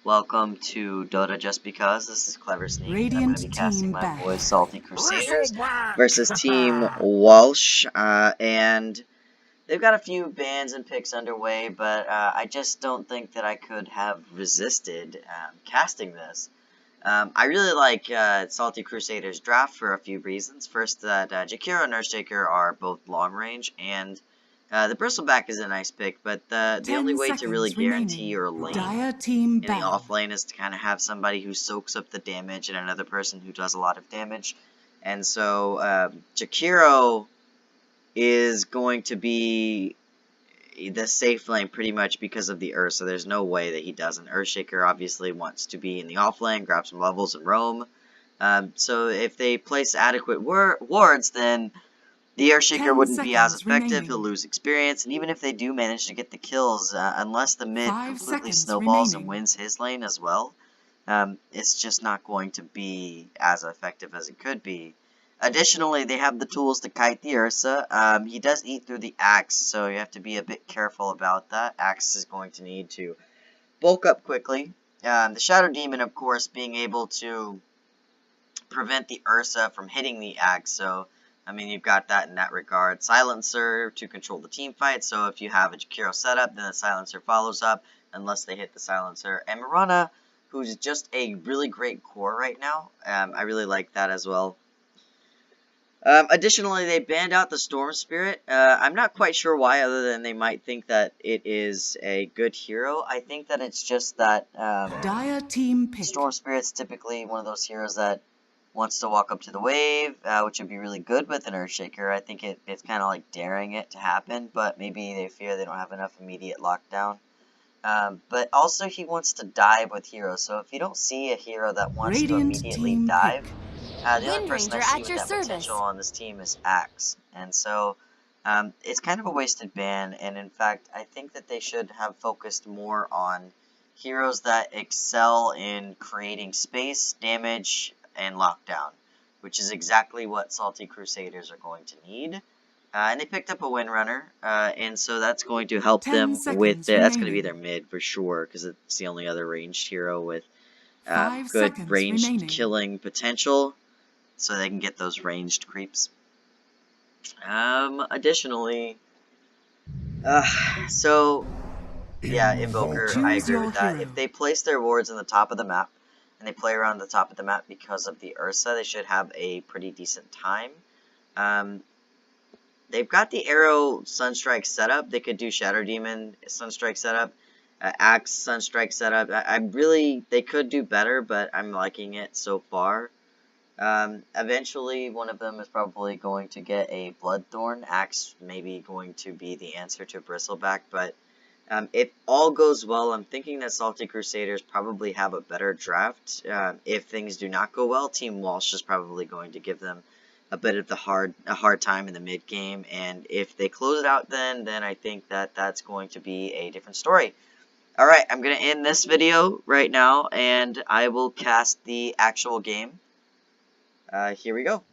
Welcome to Dota Just Because. This is Clever Sneak. I'm going to Radiant be casting team my back. boys Salty Crusaders Bristleback! versus Team Walsh. And they've got a few bans and picks underway, but I just don't think that I could have resisted casting this. I really like Salty Crusaders draft for a few reasons. First, that Jakiro and Earthshaker are both long range, and the Bristleback is a nice pick, but the only way to really guarantee your lane Dire team in the battle. off lane is to kind of have somebody who soaks up the damage and another person who does a lot of damage. And so Jakiro is going to be the safe lane pretty much because of the Earth, so there's no way that he doesn't. Earthshaker obviously wants to be in the off lane, grab some levels and roam. So if they place adequate wards, then the Earthshaker wouldn't be as effective, he'll lose experience, and even if they do manage to get the kills, unless the mid completely snowballs and wins his lane as well, it's just not going to be as effective as it could be. Additionally, they have the tools to kite the Ursa. He does eat through the Axe, so you have to be a bit careful about that. Axe is going to need to bulk up quickly. The Shadow Demon, of course, being able to prevent the Ursa from hitting the Axe, so I mean, you've got that in that regard. Silencer to control the team fight, so if you have a Jakiro setup, then the Silencer follows up, unless they hit the Silencer. And Mirana, who's just a really great core right now. I really like that as well. Additionally, they banned out the Storm Spirit. I'm not quite sure why, other than they might think that it is a good hero. I think that it's just that Dire team pick. Storm Spirit's typically one of those heroes that wants to walk up to the wave, which would be really good with an Earthshaker. I think it's kind of like daring it to happen, but maybe they fear they don't have enough immediate lockdown. But also he wants to dive with heroes, so if you don't see a hero that wants to immediately dive, the only person I see with that potential on this team is Axe. And so it's kind of a wasted ban, and in fact I think that they should have focused more on heroes that excel in creating space, damage, and lockdown, which is exactly what Salty Crusaders are going to need. And they picked up a Windrunner, and so that's going to help them with that's going to be their mid for sure, because it's the only other ranged hero with good ranged killing potential, so they can get those ranged creeps. Additionally, so yeah, Invoker, I agree with that. If they place their wards in the top of the map, and they play around the top of the map because of the Ursa, they should have a pretty decent time. They've got the Arrow Sunstrike setup. They could do Shadow Demon Sunstrike setup, Axe Sunstrike setup. They could do better, but I'm liking it so far. Eventually, one of them is probably going to get a Bloodthorn. Axe maybe going to be the answer to Bristleback, but if all goes well, I'm thinking that Salty Crusaders probably have a better draft. If things do not go well, Team Walsh is probably going to give them a bit of a hard time in the mid game, and if they close it out, then I think that that's going to be a different story. All right, I'm gonna end this video right now, and I will cast the actual game. Here we go.